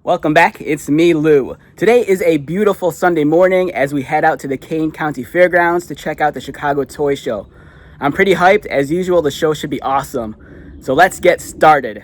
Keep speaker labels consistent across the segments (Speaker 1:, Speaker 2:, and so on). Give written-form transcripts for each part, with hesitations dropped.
Speaker 1: Welcome back. It's me, Lou. Today is a beautiful Sunday morning as we head out to the Kane County Fairgrounds to check out the Chicago Toy Show. I'm pretty hyped. As usual, the show should be awesome. So let's get started.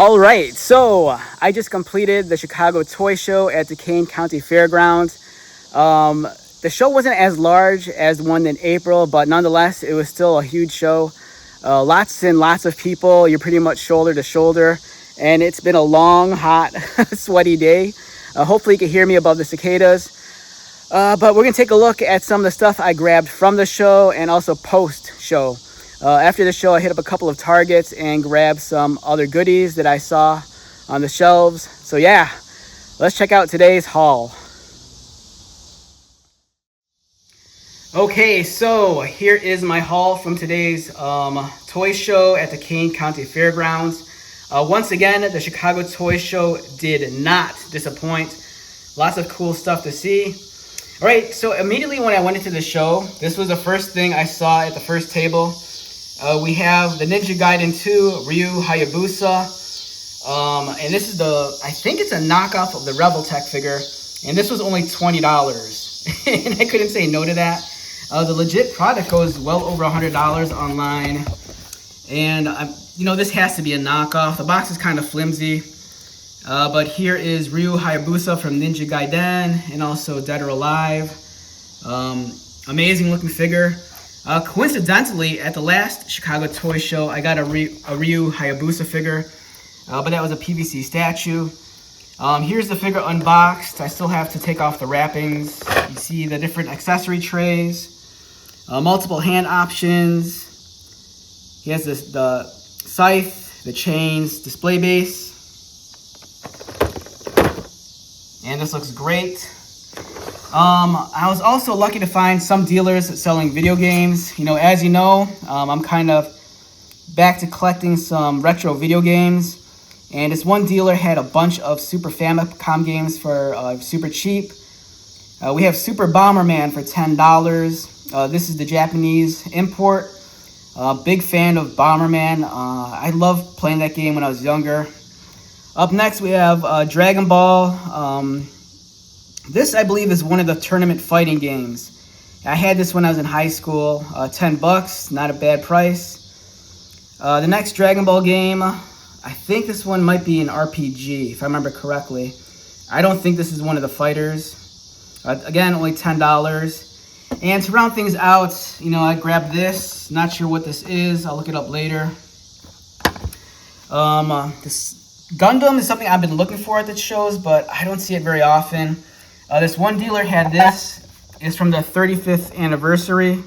Speaker 1: All right, so I just completed the Chicago Toy Show at the Kane County Fairgrounds. Um, the show wasn't as large as the one in April, but nonetheless, it was still a huge show. Lots and lots of people. You're pretty much shoulder to shoulder, and it's been a long, hot, sweaty day. Hopefully, you can hear me above the cicadas. But we're gonna take a look at some of the stuff I grabbed from the show and also post-show. After the show, I hit up a couple of Targets and grabbed some other goodies that I saw on the shelves. So yeah, let's check out today's haul. Okay, so here is my haul from today's toy show at the Kane County Fairgrounds. Once again, the Chicago Toy Show did not disappoint. Lots of cool stuff to see. All right, so immediately when I went into the show, this was the first thing I saw at the first table. We have the Ninja Gaiden 2 Ryu Hayabusa. And this is I think it's a knockoff of the Revoltech figure. And this was only $20. And I couldn't say no to that. The legit product goes well over $100 online. And, this has to be a knockoff. The box is kind of flimsy. But here is Ryu Hayabusa from Ninja Gaiden and also Dead or Alive. Amazing looking figure. Coincidentally, at the last Chicago Toy Show, I got a Ryu Hayabusa figure, but that was a PVC statue. Here's the figure unboxed. I still have to take off the wrappings. You see the different accessory trays, multiple hand options. He has the scythe, the chains, display base. And this looks great. I was also lucky to find some dealers selling video games. As you know, I'm kind of back to collecting some retro video games. And this one dealer had a bunch of Super Famicom games for super cheap. We have Super Bomberman for $10. This is the Japanese import. Big fan of Bomberman. I loved playing that game when I was younger. Up next, we have Dragon Ball. This, I believe, is one of the tournament fighting games. I had this when I was in high school. $10, not a bad price. The next Dragon Ball game, I think this one might be an RPG, if I remember correctly. I don't think this is one of the fighters. Again, only $10. And to round things out, I grabbed this. Not sure what this is. I'll look it up later. This Gundam is something I've been looking for at the shows, but I don't see it very often. This one dealer had this. It's from the 35th anniversary.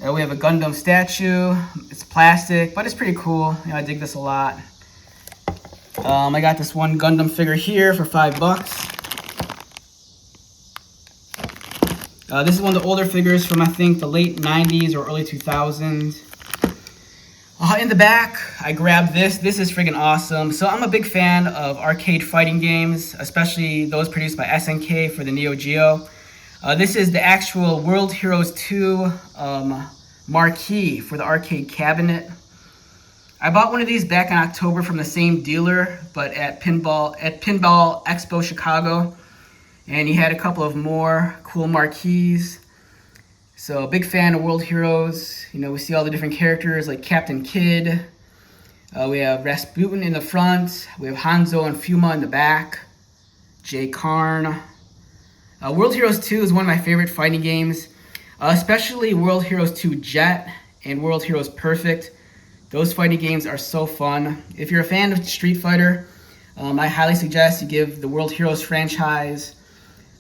Speaker 1: We have a Gundam statue. It's plastic, but it's pretty cool. I dig this a lot. I got this one Gundam figure here for $5. This is one of the older figures from, I think, the late 90s or early 2000s. In the back, I grabbed this. This is freaking awesome. So I'm a big fan of arcade fighting games, especially those produced by SNK for the Neo Geo. This is the actual World Heroes 2 marquee for the arcade cabinet. I bought one of these back in October from the same dealer, but at Pinball Expo Chicago. And he had a couple of more cool marquees. So, big fan of World Heroes. We see all the different characters like Captain Kidd. We have Rasputin in the front. We have Hanzo and Fuma in the back. Jay Karn. World Heroes 2 is one of my favorite fighting games, especially World Heroes 2 Jet and World Heroes Perfect. Those fighting games are so fun. If you're a fan of Street Fighter, I highly suggest you give the World Heroes franchise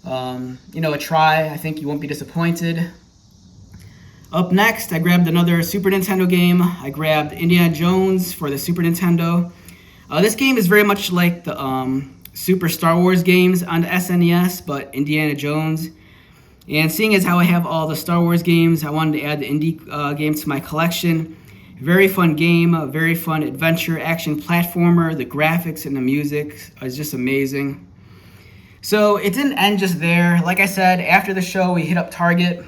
Speaker 1: a try. I think you won't be disappointed. Up next, I grabbed another Super Nintendo game. I grabbed Indiana Jones for the Super Nintendo. This game is very much like the Super Star Wars games on the SNES, but Indiana Jones. And seeing as how I have all the Star Wars games, I wanted to add the Indy game to my collection. Very fun game, a very fun adventure action platformer. The graphics and the music is just amazing. So it didn't end just there. Like I said, after the show, we hit up Target.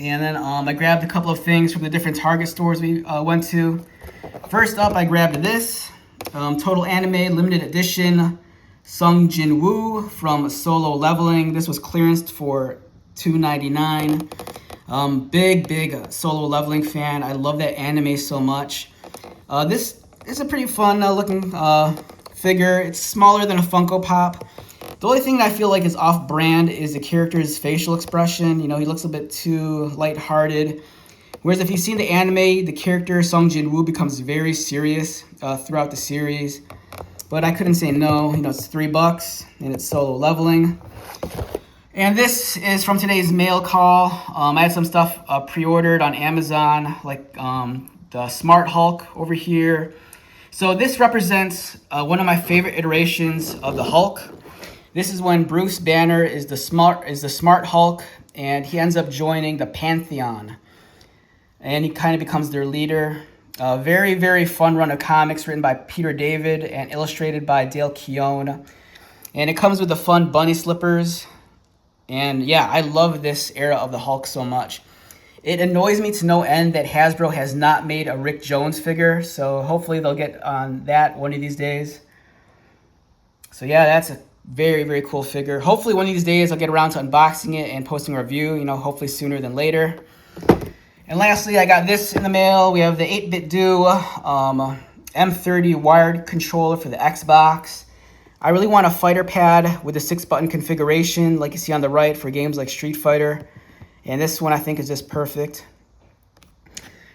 Speaker 1: And then I grabbed a couple of things from the different Target stores we went to. First up, I grabbed this Total Anime Limited Edition Sung Jin Woo from Solo Leveling. This was clearanced for $2.99. Big Solo Leveling fan. I love that anime so much. This it's a pretty fun looking figure. It's smaller than a Funko Pop. The only thing that I feel like is off-brand is the character's facial expression. You know, he looks a bit too lighthearted. Whereas if you've seen the anime, the character Sung Jin-woo becomes very serious throughout the series. But I couldn't say no. You know, it's $3 and it's solo leveling. And this is from today's mail call. I had some stuff pre-ordered on Amazon, like the Smart Hulk over here. So this represents one of my favorite iterations of the Hulk. This is when Bruce Banner is the Smart Hulk, and he ends up joining the Pantheon. And he kind of becomes their leader. Very, very fun run of comics written by Peter David and illustrated by Dale Keown. And it comes with the fun bunny slippers. And yeah, I love this era of the Hulk so much. It annoys me to no end that Hasbro has not made a Rick Jones figure. So hopefully they'll get on that one of these days. So yeah, that's a very, very cool figure. Hopefully one of these days I'll get around to unboxing it and posting a review. You know, hopefully sooner than later. And lastly, I got this in the mail. We have the 8BitDo M30 wired controller for the Xbox. I really want a fighter pad with a 6-button configuration like you see on the right for games like Street Fighter. And this one I think is just perfect.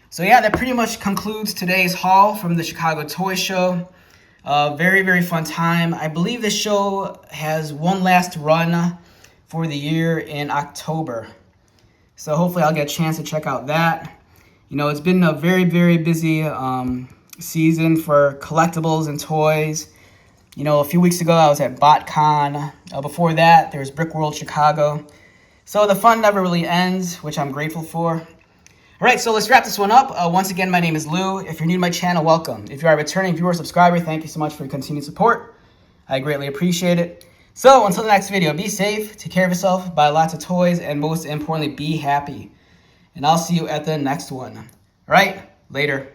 Speaker 1: So yeah, that pretty much concludes today's haul from the Chicago Toy Show. Very, very fun time. I believe this show has one last run for the year in October. So hopefully I'll get a chance to check out that. You know, it's been a very, very busy season for collectibles and toys. You know, a few weeks ago I was at BotCon. Before that, there was Brick World Chicago. So the fun never really ends, which I'm grateful for. All right, so let's wrap this one up. Once again, my name is Lou. If you're new to my channel, welcome. If you are a returning viewer or subscriber, thank you so much for your continued support. I greatly appreciate it. So until the next video, be safe, take care of yourself, buy lots of toys, and most importantly, be happy. And I'll see you at the next one. All right, later.